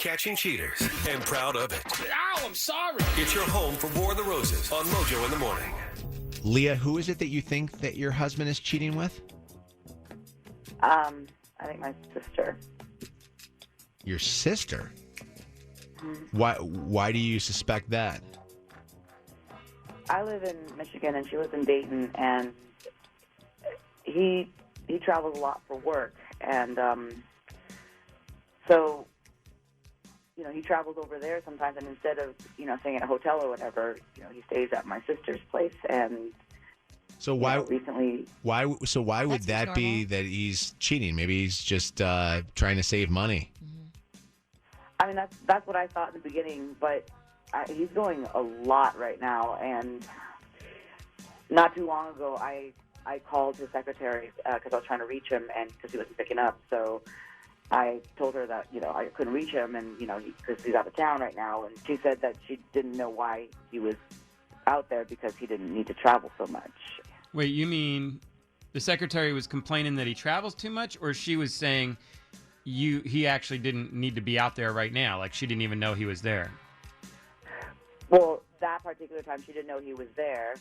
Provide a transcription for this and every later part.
catching cheaters and proud of it. Ow, I'm sorry. It's your home for War of the Roses on Mojo in the Morning. Leah, who is it that you think that your husband is cheating with? I think my sister. Your sister? Why do you suspect that? I live in Michigan and she lives in Dayton, and he travels a lot for work, and so he travels over there sometimes, and instead of staying at a hotel or whatever, he stays at my sister's place. And so why recently? Why would that be that he's cheating? Maybe he's just trying to save money. I mean, that's what I thought in the beginning, but he's going a lot right now. And not too long ago, I called his secretary because I was trying to reach him, and because he wasn't picking up. So I told her that I couldn't reach him, and because he's out of town right now. And she said that she didn't know why he was out there because he didn't need to travel so much. Wait, you mean the secretary was complaining that he travels too much, or she was saying he actually didn't need to be out there right now? Like, she didn't even know he was there. Well, that particular time she didn't know he was there,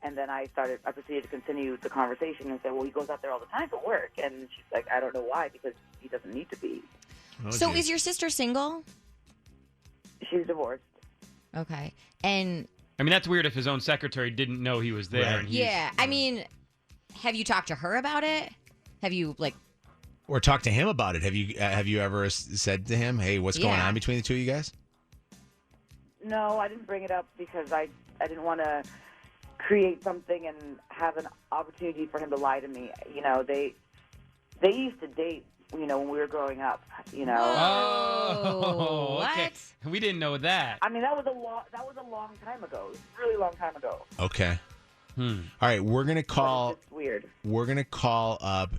and then I proceeded to continue the conversation and said, well, he goes out there all the time for work. And she's like, I don't know why, because he doesn't need to be. So is your sister single? She's divorced. Okay. And I mean, that's weird if his own secretary didn't know he was there. Right. And yeah, I mean, have you talked to her about it? Have you or talk to him about it? Have you ever said to him, "Hey, what's going on between the two of you guys?" No, I didn't bring it up because I didn't want to create something and have an opportunity for him to lie to me. They used to date, when we were growing up. Oh, what? Okay. We didn't know that. I mean, that was a long time ago. It was a really long time ago. Okay. All right, we're gonna call. It's weird. We're gonna call up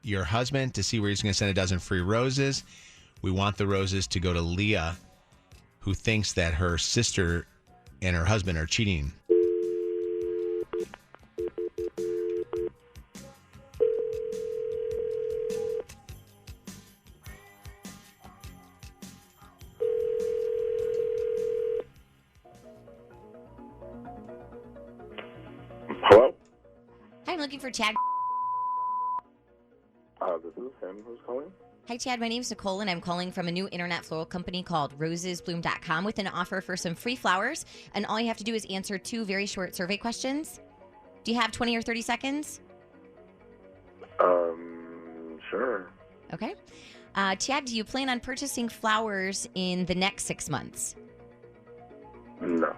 your husband to see where he's gonna send a dozen free roses. We want the roses to go to Leah, who thinks that her sister and her husband are cheating. Hello? Hi, I'm looking for Chad. This is him. Who's calling? Hi, Chad. My name's Nicole, and I'm calling from a new internet floral company called rosesbloom.com with an offer for some free flowers. And all you have to do is answer 2 very short survey questions. Do you have 20 or 30 seconds? Sure. Okay. Chad, do you plan on purchasing flowers in the next 6 months? No.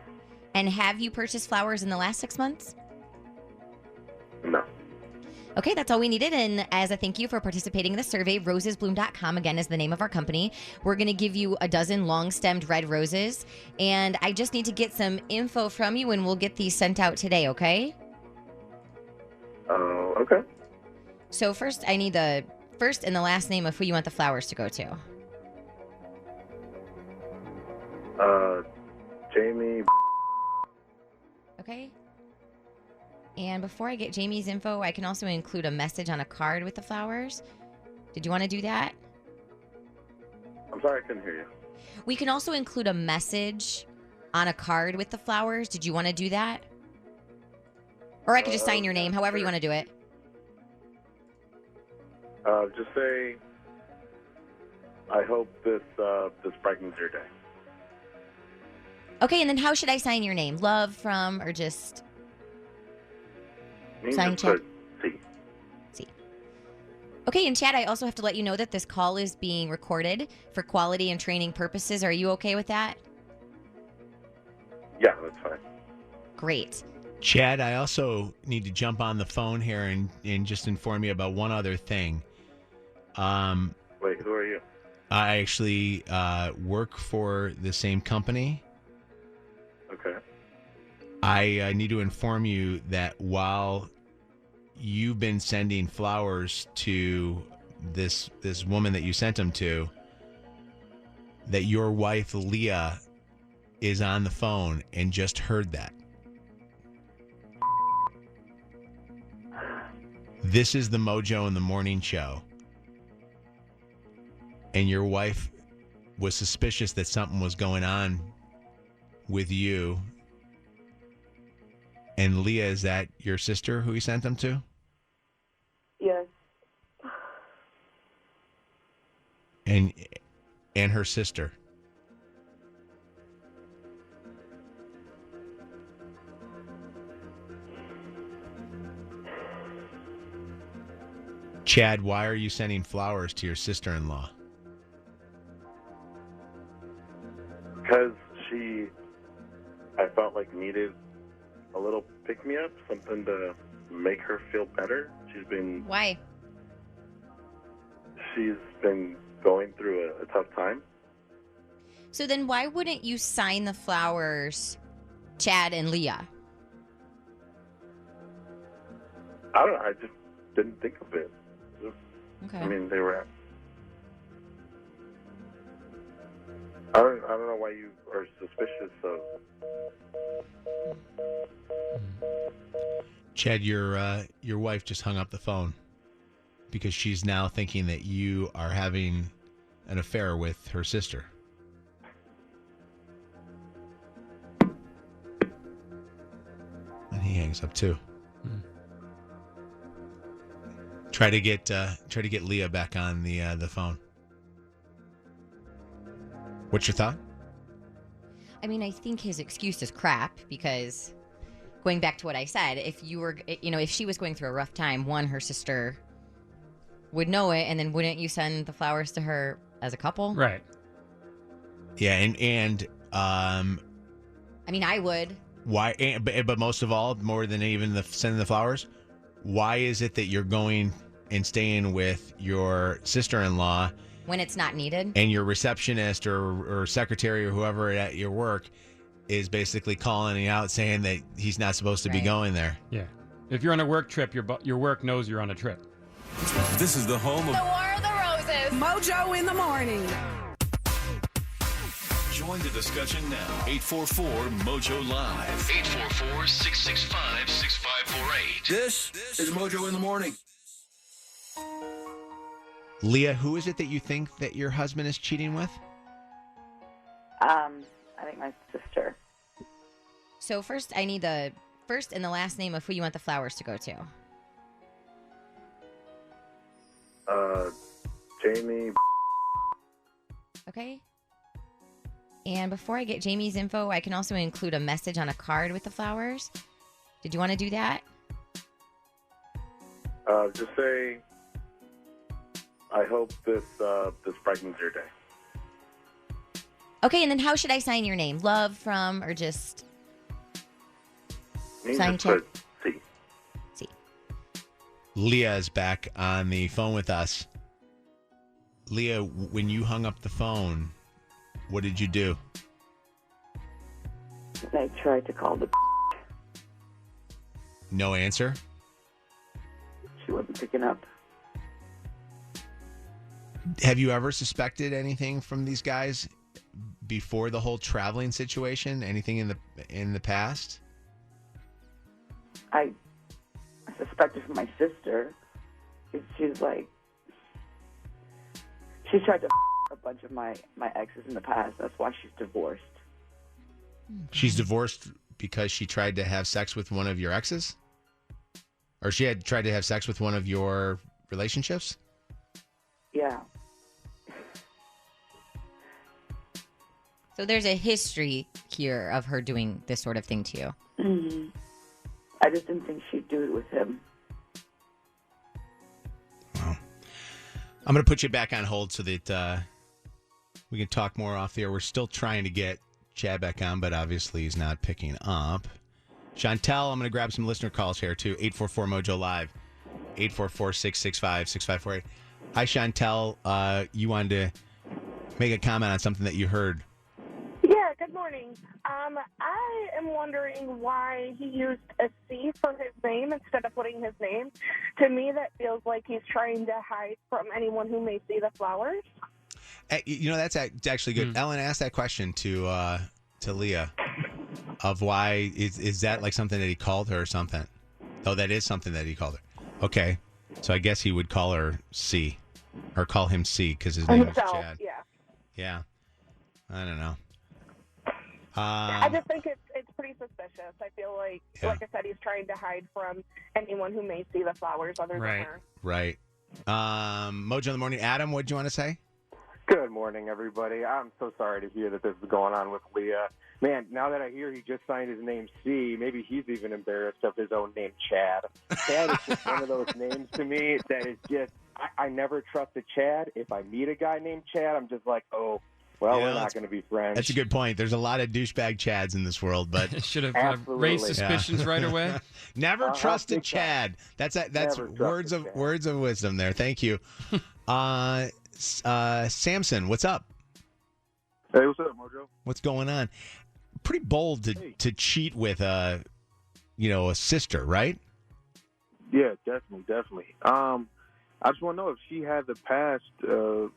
And have you purchased flowers in the last 6 months? No. Okay, that's all we needed. And as a thank you for participating in the survey, rosesbloom.com, again, is the name of our company. We're going to give you a dozen long-stemmed red roses. And I just need to get some info from you, and we'll get these sent out today, okay? Okay. So first, I need the first and the last name of who you want the flowers to go to. Jamie. Okay. And before I get Jamie's info, I can also include a message on a card with the flowers. Did you want to do that? I'm sorry, I couldn't hear you. We can also include a message on a card with the flowers. Did you want to do that? Or I could just sign your name, however you want to do it. Just say, I hope this brightens your day. Okay, and then how should I sign your name? Love from, or just sign just Chad? put C. C. Okay, and Chad, I also have to let you know that this call is being recorded for quality and training purposes. Are you okay with that? Yeah, that's fine. Great. Chad, I also need to jump on the phone here and just inform you about one other thing. Wait, who are you? I actually work for the same company. Okay. I need to inform you that while you've been sending flowers to this woman that you sent them to, that your wife, Leah, is on the phone and just heard that. This is the Mojo in the Morning Show. And your wife was suspicious that something was going on with you. And Leah, is that your sister who he sent them to? Yes. And her sister. Chad, why are you sending flowers to your sister-in-law? Because I felt like needed a little pick-me-up, something to make her feel better. Why? She's been going through a tough time. So then why wouldn't you sign the flowers, Chad and Leah? I don't know. I just didn't think of it. Okay. I mean, they were. I don't know why you are suspicious of. Chad, your wife just hung up the phone because she's now thinking that you are having an affair with her sister. And he hangs up too. Try to get Leah back on the phone. What's your thought? I mean, I think his excuse is crap because going back to what I said, if she was going through a rough time, one, her sister would know it, and then wouldn't you send the flowers to her as a couple? Right. Yeah, and I mean, I would. why? But most of all, more than even sending the flowers, why is it that you're going and staying with your sister-in-law when it's not needed? and your receptionist or secretary or whoever at your work is basically calling you out saying that he's not supposed to be Right. going there? Yeah. If you're on a work trip, your work knows you're on a trip. This is the home of War of the Roses. Mojo in the morning. Join the discussion now. 844-MOJO Live. 844-665-6548. This is Mojo in the Morning. Leah, who is it that you think that your husband is cheating with? I think my sister. So first, I need the first and the last name of who you want the flowers to go to. Jamie. Okay. And before I get Jamie's info, I can also include a message on a card with the flowers. Did you want to do that? Just say, I hope this brightens your day. Okay, and then how should I sign your name? Love from or just Me sign just check? put C. See. Leah is back on the phone with us. Leah, when you hung up the phone, what did you do? I tried to call the. No answer? She wasn't picking up. Have you ever suspected anything from these guys before the whole traveling situation? Anything in the past? I suspected from my sister. She's like, she's tried to a bunch of my exes in the past. That's why she's divorced. She's divorced because she tried to have sex with one of your exes? Or she had tried to have sex with one of your relationships? Yeah. So there's a history here of her doing this sort of thing to you. Mm-hmm. I just didn't think she'd do it with him. Well, I'm going to put you back on hold so that we can talk more off the air. We're still trying to get Chad back on, but obviously he's not picking up. Chantel, I'm going to grab some listener calls here too. 844-MOJO Live, 844-665-6548. Hi, Chantel. You wanted to make a comment on something that you heard. Yeah, good morning. I am wondering why he used a C for his name instead of putting his name. To me, that feels like he's trying to hide from anyone who may see the flowers. That's actually good. Ellen asked that question to Leah of why is that like something that he called her or something? Oh, that is something that he called her. Okay, so I guess he would call her C or call him C because his name is Chad. Yeah. Yeah. I don't know. I just think it's pretty suspicious. I feel like I said, he's trying to hide from anyone who may see the flowers other than her. Right. Mojo in the morning. Adam, what do you want to say? Good morning, everybody. I'm so sorry to hear that this is going on with Leah. Man, now that I hear he just signed his name C, maybe he's even embarrassed of his own name, Chad. Chad is just one of those names to me that is just, I never trust a Chad. If I meet a guy named Chad, I'm just like, oh, well, we're not going to be friends. That's a good point. There's a lot of douchebag Chads in this world, but should have raised suspicions right away. Never trust a Chad. That's words of wisdom there. Thank you. Samson, what's up? Hey, what's up, Mojo? What's going on? Pretty bold to cheat with a sister, right? Yeah, definitely. I just want to know if she had the past, the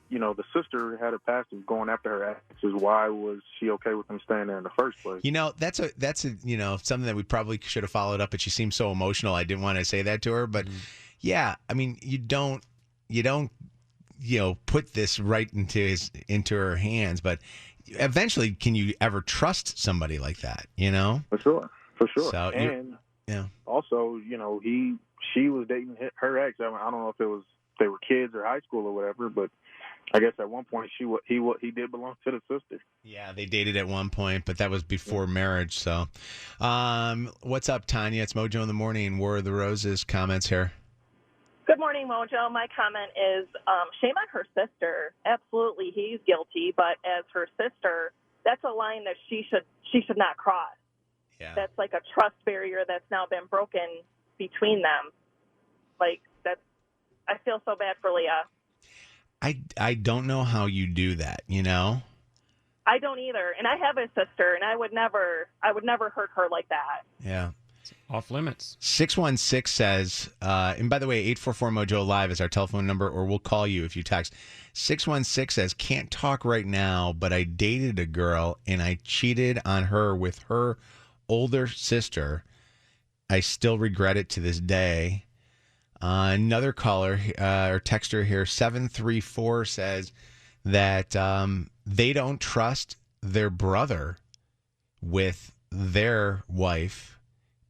sister had a past of going after her exes. Why was she okay with them staying there in the first place? That's something that we probably should have followed up, but she seemed so emotional. I didn't want to say that to her, but yeah, I mean, you don't put this right into her hands, but eventually, can you ever trust somebody like that? For sure. So, and also, she was dating her ex. I don't know if they were kids or high school or whatever, but I guess at one point he did belong to the sister. Yeah, they dated at one point, but that was before marriage. So, what's up, Tanya? It's Mojo in the morning. War of the Roses comments here. Good morning, Mojo. My comment is shame on her sister. Absolutely, he's guilty, but as her sister, that's a line that she should not cross. Yeah. That's like a trust barrier that's now been broken between them. Like, I feel so bad for Leah. I don't know how you do that, I don't either, and I have a sister, and I would never hurt her like that. Yeah. Off limits. 616 says, and by the way, 844 Mojo Live is our telephone number, or we'll call you if you text. 616 says, can't talk right now, but I dated a girl and I cheated on her with her older sister. I still regret it to this day. Another caller or texter here, 734, says that they don't trust their brother with their wife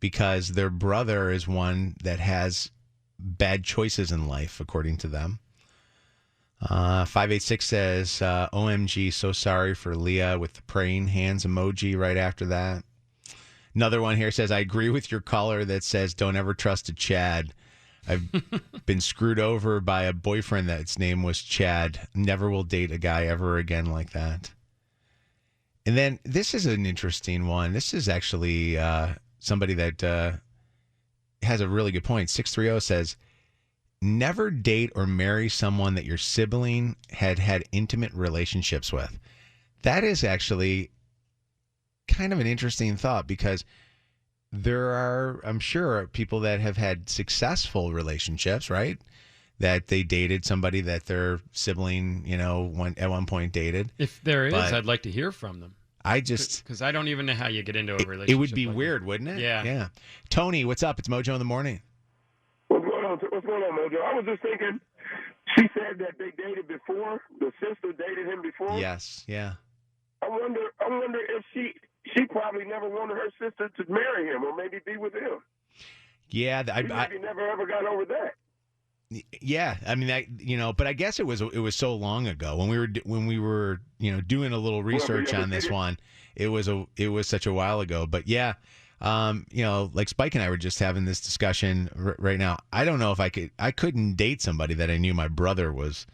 because their brother is one that has bad choices in life, according to them. 586 says, OMG, so sorry for Leah, with the praying hands emoji right after that. Another one here says, I agree with your caller that says, don't ever trust a Chad. I've been screwed over by a boyfriend that's name was Chad. Never will date a guy ever again like that. And then this is an interesting one. This is actually somebody that has a really good point. 630 says, never date or marry someone that your sibling had intimate relationships with. That is actually kind of an interesting thought, because there are, I'm sure, people that have had successful relationships, right? That they dated somebody that their sibling, at one point dated. If there is, I'd like to hear from them. Because I don't even know how you get into a relationship. It would be like weird, that. wouldn't it? Yeah. Tony, what's up? It's Mojo in the morning. What's going on, Mojo? I was just thinking, she said that they dated before. The sister dated him before. Yes, yeah. I wonder if she probably never wanted her sister to marry him or maybe be with him. Yeah, She maybe never ever got over that. Yeah, I mean that, but I guess it was so long ago when we were doing a little research on this one. It was such a while ago, but yeah, like Spike and I were just having this discussion right now. I don't know if I couldn't date somebody that I knew my brother was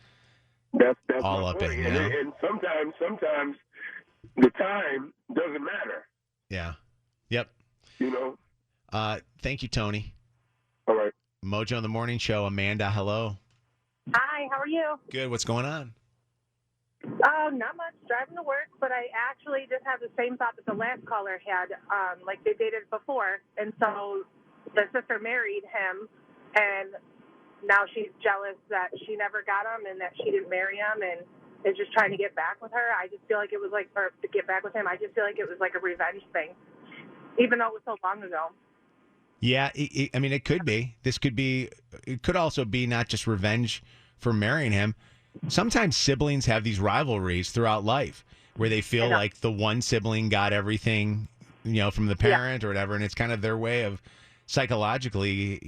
that's all up in. And sometimes the time doesn't matter. Yeah. Yep. Thank you, Tony. All right. Mojo in the Morning Show. Amanda, hello. Hi, how are you? Good. What's going on? Not much. Driving to work, but I actually just had the same thought that the last caller had. Like they dated before, and so the sister married him, and now she's jealous that she never got him and that she didn't marry him, and is just trying to get back with her. I just feel like it was or to get back with him. I just feel like it was like a revenge thing, even though it was so long ago. Yeah, I mean, it could be. It could also be not just revenge for marrying him. Sometimes siblings have these rivalries throughout life. where they feel like the one sibling got everything, from the parent or whatever, and it's kind of their way of psychologically,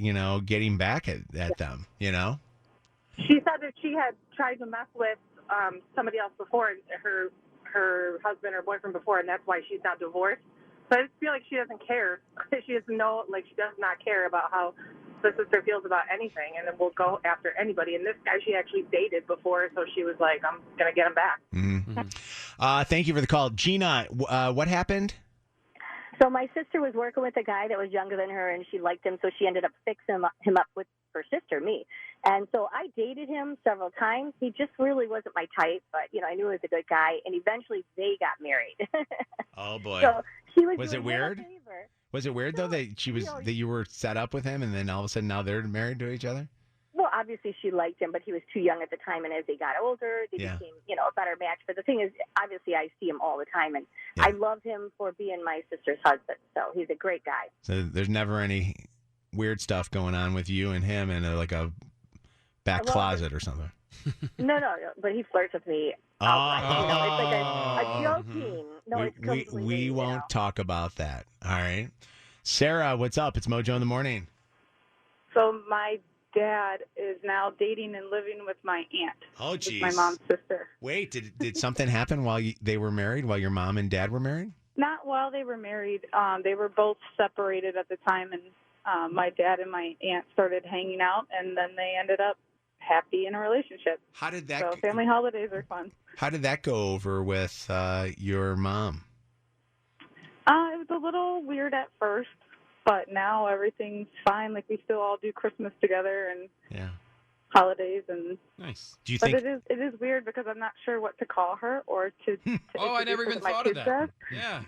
getting back at them, She said that she had tried to mess with somebody else before, her husband or boyfriend before, and that's why she's not divorced. So I just feel like she doesn't care. She doesn't know, she does not care about how the sister feels about anything, and then will go after anybody. And this guy she actually dated before, so she was like, I'm going to get him back. Mm-hmm. Thank you for the call. Gina, what happened? So my sister was working with a guy that was younger than her, and she liked him, so she ended up fixing him up with her sister, me. And so I dated him several times. He just really wasn't my type, but, I knew he was a good guy, and eventually they got married. Oh, boy. So she was it weird? Was it weird, though, that that you were set up with him, and then all of a sudden now they're married to each other? Well, obviously she liked him, but he was too young at the time, and as they got older, they became, a better match. But the thing is, obviously I see him all the time, and I love him for being my sister's husband. So he's a great guy. So there's never any weird stuff going on with you and him in a back closet or something? No, but he flirts with me. It's like a joking. No, it's completely. We won't talk about that. All right. Sarah, what's up? It's Mojo in the Morning. So my dad is now dating and living with my aunt. Oh, geez. My mom's sister. Wait, did something happen while they were married, while your mom and dad were married? Not while they were married. They were both separated at the time, and my dad and my aunt started hanging out, and then they ended up happy in a relationship. How did that? So family holidays are fun. How did that go over with your mom? It was a little weird at first, but now everything's fine. We still all do Christmas together and holidays and nice. Do you think? But it is weird because I'm not sure what to call her or to oh, I never even thought of that. Does. Yeah.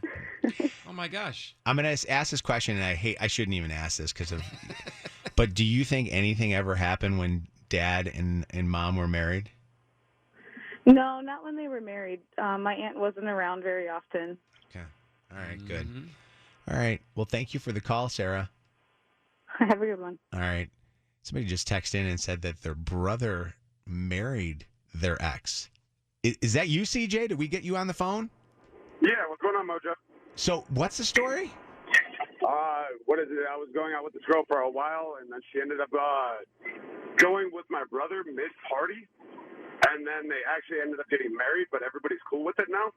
Oh my gosh. I'm gonna ask this question, and I shouldn't even ask this because of. But do you think anything ever happened when Dad and Mom were married? No, not when they were married. My aunt wasn't around very often. Okay. All right. Good. All right. Well, thank you for the call, Sarah. Have a good one. All right. Somebody just texted in and said that their brother married their ex. Is that you, CJ? Did we get you on the phone? Yeah. What's going on, Mojo? So, what's the story? What is it? I was going out with this girl for a while, and then she ended up going with my brother mid-party, and then they actually ended up getting married, but everybody's cool with it now.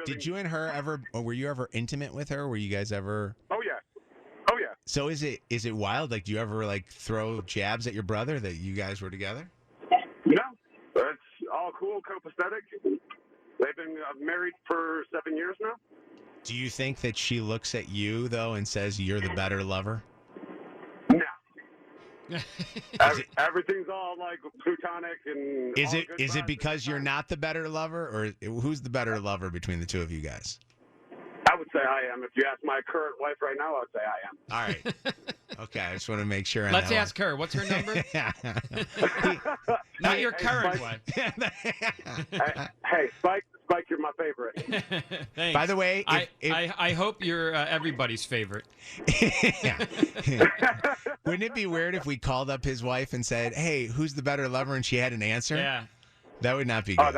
Did you and her ever, or were you ever intimate with her? Were you guys ever? Oh, yeah. So is it wild? Do you ever throw jabs at your brother that you guys were together? No. It's all cool, copacetic. They've been married for 7 years now. Do you think that she looks at you, though, and says you're the better lover? No. Everything's all plutonic and. Is it because you're not the better lover, or who's the better lover between the two of you guys? I would say I am. If you ask my current wife right now, I would say I am. All right. Okay, I just want to make sure. On Let's that ask her. What's her number? Not your current wife. Hey, Spike, you're my favorite. Thanks. By the way, I hope you're everybody's favorite. Wouldn't it be weird if we called up his wife and said, "Hey, who's the better lover?" and she had an answer? Yeah. That would not be good.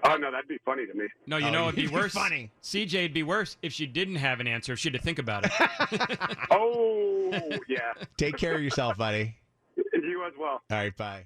Oh, no, that'd be funny to me. No, it'd be worse. Funny. CJ, it'd be worse if she didn't have an answer, if she had to think about it. Oh, yeah. Take care of yourself, buddy. You as well. All right, bye.